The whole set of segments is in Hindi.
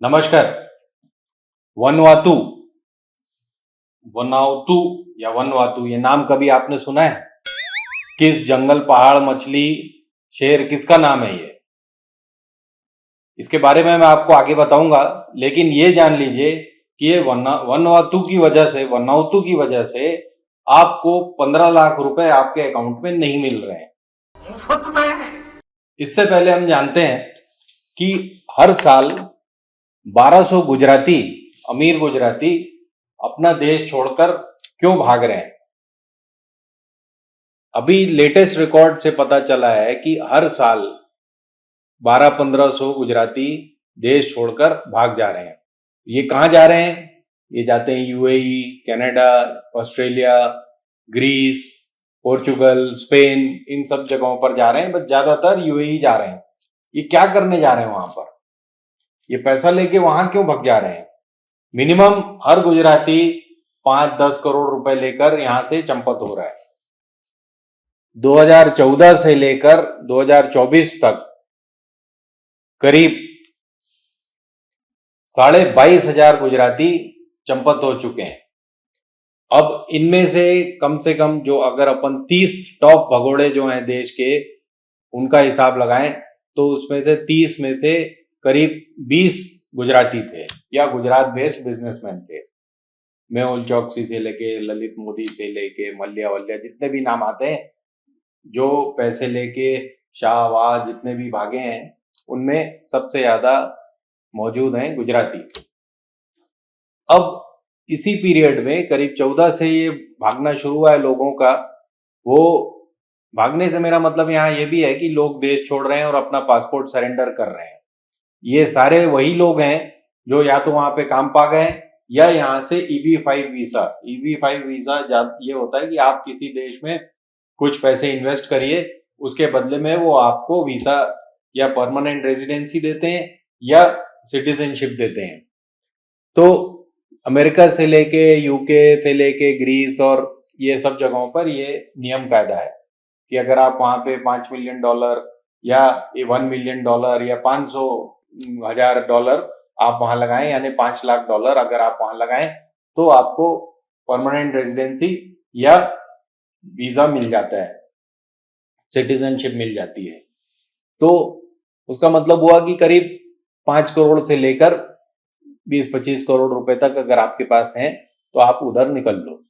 नमस्कार। वनवातु, वनावतु या वनवातु, ये नाम कभी आपने सुना है? किस जंगल, पहाड़, मछली, शेर, किसका नाम है ये? इसके बारे में मैं आपको आगे बताऊंगा, लेकिन ये जान लीजिए कि ये वनवातु की वजह से, वनावतु की वजह से आपको 15 लाख रुपए आपके अकाउंट में नहीं मिल रहे हैं। इससे पहले हम जानते हैं कि हर साल 1200 गुजराती, अमीर गुजराती अपना देश छोड़कर क्यों भाग रहे हैं। अभी लेटेस्ट रिकॉर्ड से पता चला है कि हर साल 1200-1500 गुजराती देश छोड़कर भाग जा रहे हैं। ये कहाँ जा रहे हैं? ये जाते हैं UAE, Canada, Australia, Greece, Portugal, Spain, इन सब जगहों पर जा रहे हैं, बट ज्यादातर यूएई जा रहे हैं। ये क्या करने जा रहे हैं वहां पर? ये पैसा लेके वहां क्यों भाग जा रहे हैं? मिनिमम हर गुजराती 5-10 करोड़ रुपए लेकर यहां से चंपत हो रहा है। 2014 से लेकर 2024 तक करीब 22,500 गुजराती चंपत हो चुके हैं। अब इनमें से कम जो अगर अपन 30 टॉप भगोड़े जो हैं देश के, उनका हिसाब लगाएं तो उसमें से 30 में से करीब 20 गुजराती थे या गुजरात बेस्ड बिजनेसमैन थे। मेहुल चौकसी से लेके, ललित मोदी से लेके, मल्ल्या वल्ल्या, जितने भी नाम आते हैं, जो पैसे लेके शाहवाज जितने भी भागे हैं, उनमें सबसे ज्यादा मौजूद हैं गुजराती। अब इसी पीरियड में करीब 14 से ये भागना शुरू हुआ है लोगों का। वो भागने से मेरा मतलब यहाँ ये भी है कि लोग देश छोड़ रहे हैं और अपना पासपोर्ट सरेंडर कर रहे हैं। ये सारे वही लोग हैं जो या तो वहां पे काम पा गए या यहाँ से EB-5 वीजा। EB-5 वीजा ये होता है कि आप किसी देश में कुछ पैसे इन्वेस्ट करिए, उसके बदले में वो आपको वीजा या परमानेंट रेजिडेंसी देते हैं या सिटीजनशिप देते हैं। तो अमेरिका से लेके, यूके से लेके, ग्रीस और ये सब जगहों पर ये नियम कायदा है कि अगर आप वहां पे $5 मिलियन या $1 मिलियन या $500,000 आप वहां लगाएं, यानी $5 लाख अगर आप वहां लगाएं, तो आपको परमानेंट रेजिडेंसी या वीजा मिल जाता है, सिटीजनशिप मिल जाती है। तो उसका मतलब हुआ कि करीब 5 करोड़ से लेकर 20-25 करोड़ रुपए तक अगर आपके पास है तो आप उधर निकल लो।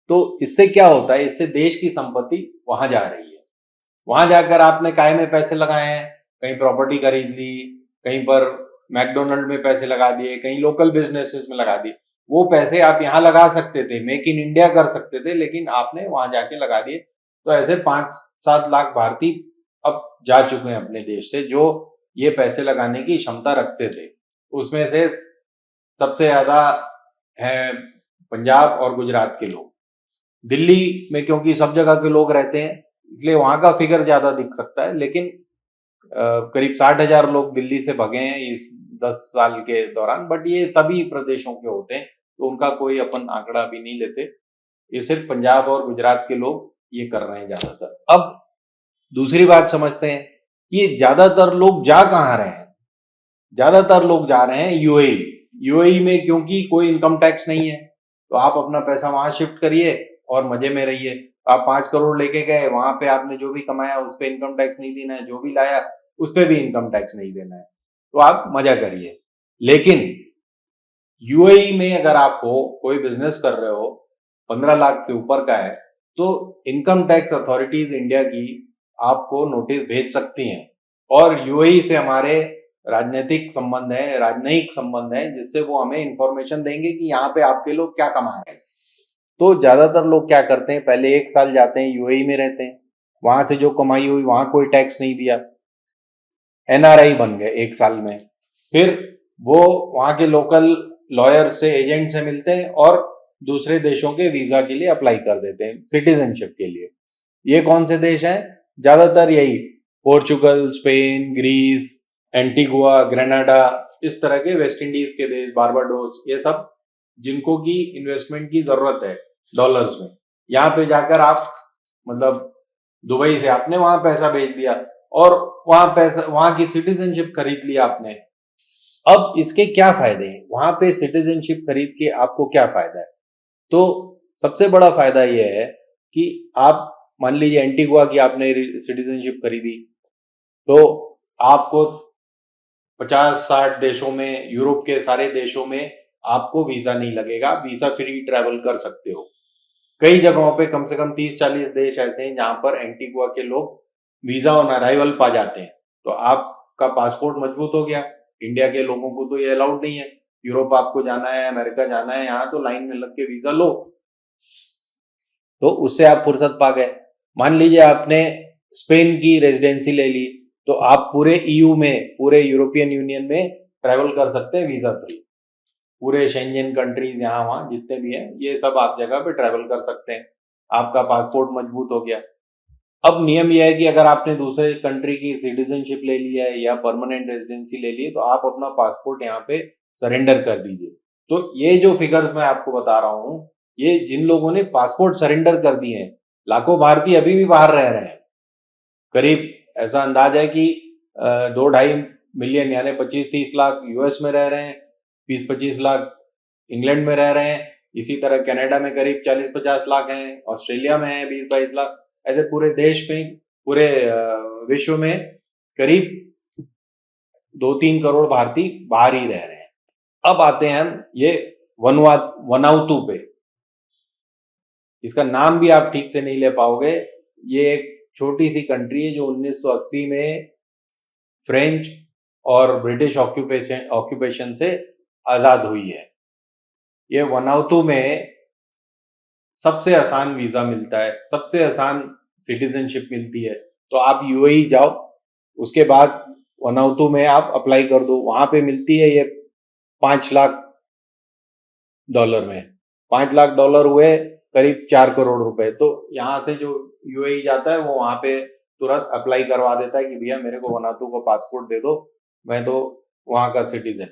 तो इससे क्या होता है? इससे देश की संपत्ति वहां जा रही है। वहां जाकर आपने काय में पैसे लगाए हैं? कहीं प्रॉपर्टी खरीद ली, कहीं पर मैकडोनल्ड में पैसे लगा दिए, कहीं लोकल बिजनेसेस में लगा दिए। वो पैसे आप यहाँ लगा सकते थे, मेक इन इंडिया कर सकते थे, लेकिन आपने वहां जाके लगा दिए। तो ऐसे 5-7 लाख भारतीय अब जा चुके हैं अपने देश से, जो ये पैसे लगाने की क्षमता रखते थे। उसमें से सबसे ज्यादा है पंजाब और गुजरात के लोग। दिल्ली में क्योंकि सब जगह के लोग रहते हैं, इसलिए वहां का फिगर ज्यादा दिख सकता है, लेकिन करीब 60,000 लोग दिल्ली से भगे हैं इस 10 साल के दौरान। बट ये सभी प्रदेशों के होते हैं, तो उनका कोई अपन आंकड़ा भी नहीं लेते। ये सिर्फ पंजाब और गुजरात के लोग ये कर रहे हैं ज्यादातर। अब दूसरी बात समझते हैं, ये ज्यादातर लोग जा कहाँ रहे हैं? ज्यादातर लोग जा रहे हैं यूएई। यूएई में क्योंकि कोई इनकम टैक्स नहीं है, तो आप अपना पैसा वहां शिफ्ट करिए और मजे में रहिए। आप 5 करोड़ लेके गए, वहां पे आपने जो भी कमाया उस पर इनकम टैक्स नहीं देना है, जो भी लाया उस पर भी इनकम टैक्स नहीं देना है, तो आप मजा करिए। लेकिन यूएई में अगर आप हो, कोई बिजनेस कर रहे हो, 15 लाख से ऊपर का है, तो इनकम टैक्स अथॉरिटीज इंडिया की आपको नोटिस भेज सकती हैं। और यूएई से हमारे राजनीतिक संबंध है, राजनयिक संबंध है, जिससे वो हमें इंफॉर्मेशन देंगे कि यहाँ पे आपके लोग क्या कमा रहे हैं। तो ज्यादातर लोग क्या करते हैं, पहले 1 साल जाते हैं यूएई में रहते हैं, वहां से जो कमाई हुई वहां कोई टैक्स नहीं दिया, एनआरआई बन गए 1 साल में। फिर वो वहां के लोकल लॉयर से, एजेंट से मिलते हैं और दूसरे देशों के वीजा के लिए अप्लाई कर देते हैं, सिटीजनशिप के लिए। ये कौन से देश हैं? ज्यादातर यही Portugal, Spain, Greece, Antigua, Grenada, इस तरह के वेस्ट इंडीज के देश, बारबाडोस, ये सब जिनको की इन्वेस्टमेंट की जरूरत है डॉलर्स में। यहाँ पे जाकर आप, मतलब दुबई से आपने वहां पैसा भेज दिया और वहां की सिटीजनशिप खरीद लिया आपने। अब इसके क्या फायदे हैं, वहां पे सिटीजनशिप खरीद के आपको क्या फायदा है? तो सबसे बड़ा फायदा यह है कि आप मान लीजिए एंटीगुआ की आपने सिटीजनशिप खरीदी, तो आपको 50-60 देशों में, यूरोप के सारे देशों में आपको वीजा नहीं लगेगा, वीजा फ्री ट्रैवल कर सकते हो। कई जगहों पे कम से कम 30-40 देश ऐसे हैं जहां पर एंटीगुआ के लोग वीजा ऑन अराइवल पा जाते हैं, तो आपका पासपोर्ट मजबूत हो गया। इंडिया के लोगों को तो ये अलाउड नहीं है, यूरोप आपको जाना है, अमेरिका जाना है, यहाँ तो लाइन में लग के वीजा लो, तो उससे आप फुर्सत पा गए। मान लीजिए आपने स्पेन की रेजिडेंसी ले ली, तो आप पूरे ईयू में, पूरे यूरोपियन यूनियन में ट्रैवल कर सकते हैं वीजा फ्री। पूरे शेंजन कंट्रीज यहाँ वहाँ जितने भी हैं, ये सब आप जगह पे ट्रैवल कर सकते हैं। आपका पासपोर्ट मजबूत हो गया। अब नियम यह है कि अगर आपने दूसरे कंट्री की सिटीजनशिप ले ली है या परमानेंट रेजिडेंसी ले ली है, तो आप अपना पासपोर्ट यहाँ पे सरेंडर कर दीजिए। तो ये जो फिगर्स मैं आपको बता रहा हूँ, ये जिन लोगों ने पासपोर्ट सरेंडर कर दिए हैं, लाखों भारतीय अभी भी बाहर रह रहे हैं। करीब ऐसा अंदाज है कि 2-2.5 मिलियन यानी 25-30 लाख यूएस में रह रहे हैं, 20-25 लाख इंग्लैंड में रह रहे हैं, इसी तरह कनाडा में करीब 40-50 लाख हैं, ऑस्ट्रेलिया में है 20-22 लाख। ऐसे पूरे देश में, पूरे विश्व में करीब 2-3 करोड़ भारतीय बाहर ही रह रहे हैं। अब आते हैं हम ये वनाउतु पे। इसका नाम भी आप ठीक से नहीं ले पाओगे। ये एक छोटी सी कंट्री है जो 1980 में फ्रेंच और ब्रिटिश ऑक्यूपेशन से आजाद हुई है। ये वनाउतु में सबसे आसान वीजा मिलता है, सबसे आसान सिटीजनशिप मिलती है। तो आप यूएई जाओ, उसके बाद वनाउतु में आप अप्लाई कर दो, वहां पे मिलती है ये $5 लाख में। $5 लाख हुए करीब 4 करोड़ रुपए। तो यहाँ से जो यूएई जाता है वो वहां पे तुरंत अप्लाई करवा देता है कि भैया मेरे को वनातू का पासपोर्ट दे दो, मैं तो वहां का सिटीजन।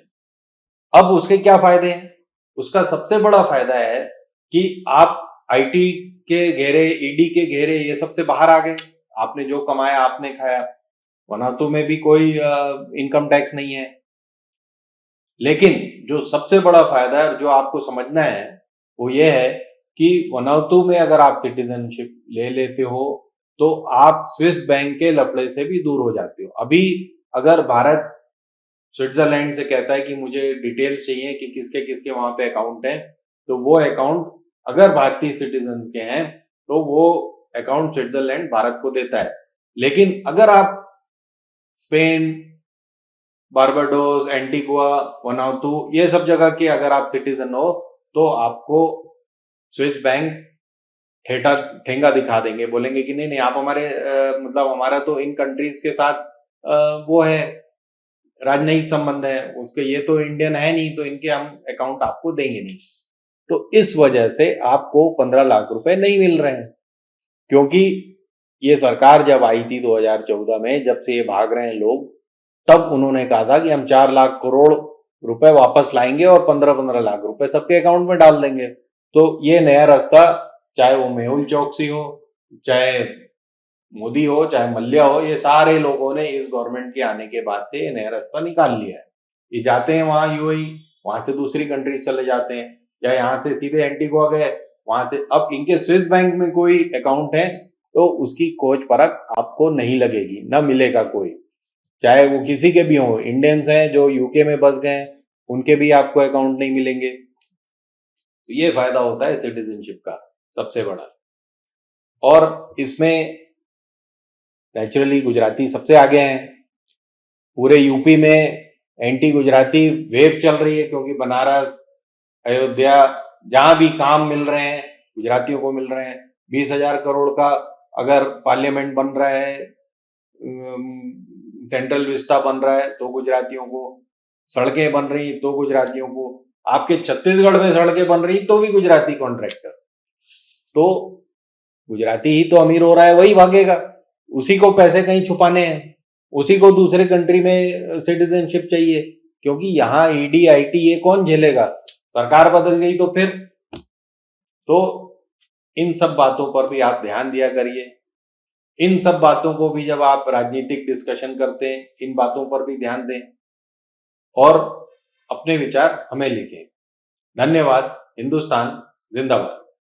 अब उसके क्या फायदे हैं? उसका सबसे बड़ा फायदा है कि आप आईटी के घेरे, ईडी के घेरे, ये सबसे बाहर आ गए। आपने जो कमाया आपने खाया, वनातू में भी कोई इनकम टैक्स नहीं है। लेकिन जो सबसे बड़ा फायदा है जो आपको समझना है वो ये है कि वनातू में अगर आप सिटीजनशिप ले लेते हो तो आप स्विस बैंक के लफड़े से भी दूर हो जाते हो। अभी अगर भारत स्विट्जरलैंड से कहता है कि मुझे डिटेल्स चाहिए कि किसके किसके वहां पे अकाउंट है, तो वो अकाउंट अगर भारतीय सिटीजन के हैं तो वो अकाउंट स्विट्जरलैंड भारत को देता है। लेकिन अगर आप स्पेन, बारबाडोस, एंटीगुआ, वनातू, ये सब जगह के अगर आप सिटीजन हो तो आपको स्विस बैंक ठेंगा दिखा देंगे, बोलेंगे कि नहीं नहीं आप हमारे मतलब हमारा तो इन कंट्रीज के साथ वो है, राजनयिक संबंध है, उसके ये तो इंडियन है नहीं, तो इनके हम अकाउंट आपको देंगे नहीं। तो इस वजह से आपको 15 लाख रुपए नहीं मिल रहे हैं, क्योंकि ये सरकार जब आई थी 2014 में, जब से ये भाग रहे हैं लोग, तब उन्होंने कहा था कि हम 4 लाख करोड़ रुपए वापस लाएंगे और 15-15 लाख रुपए सबके अकाउंट में डाल देंगे। तो ये नया रास्ता, चाहे वो मेहुल चौकसी हो, चाहे मोदी हो, चाहे मल्ल्या हो, ये सारे लोगों ने इस गवर्नमेंट के आने के बाद से ये नया रास्ता निकाल लिया है। ये जाते हैं वहां यूएई, वहां से दूसरी कंट्री चले जाते हैं, या यहाँ से सीधे एंटीगुआ गए, वहां से अब इनके स्विस बैंक में कोई अकाउंट है तो उसकी खोज परख आपको नहीं लगेगी, ना मिलेगा कोई, चाहे वो किसी के भी हो। इंडियंस हैं जो यूके में बस गए हैं, उनके भी आपको अकाउंट नहीं मिलेंगे। तो ये फायदा होता है सिटीजनशिप का सबसे बड़ा। और इसमें नेचुरली गुजराती सबसे आगे हैं। पूरे यूपी में एंटी गुजराती वेव चल रही है, क्योंकि बनारस, अयोध्या, जहां भी काम मिल रहे हैं गुजरातियों को मिल रहे हैं। 20,000 करोड़ का अगर पार्लियामेंट बन रहा है, सेंट्रल विस्टा बन रहा है तो गुजरातियों को, सड़कें बन रही तो गुजरातियों को, आपके छत्तीसगढ़ में सड़कें बन रही तो भी गुजराती कॉन्ट्रैक्टर। तो गुजराती ही तो अमीर हो रहा है, वही भागेगा, उसी को पैसे कहीं छुपाने हैं, उसी को दूसरे कंट्री में सिटीजनशिप चाहिए, क्योंकि यहाँ ईडी आईटी ये कौन झेलेगा? सरकार बदल गई तो फिर। तो इन सब बातों पर भी आप ध्यान दिया करिए। इन सब बातों को भी जब आप राजनीतिक डिस्कशन करते हैं, इन बातों पर भी ध्यान दें। और अपने विचार हमें लिखें। धन्यवाद। हिंदुस्तान जिंदाबाद।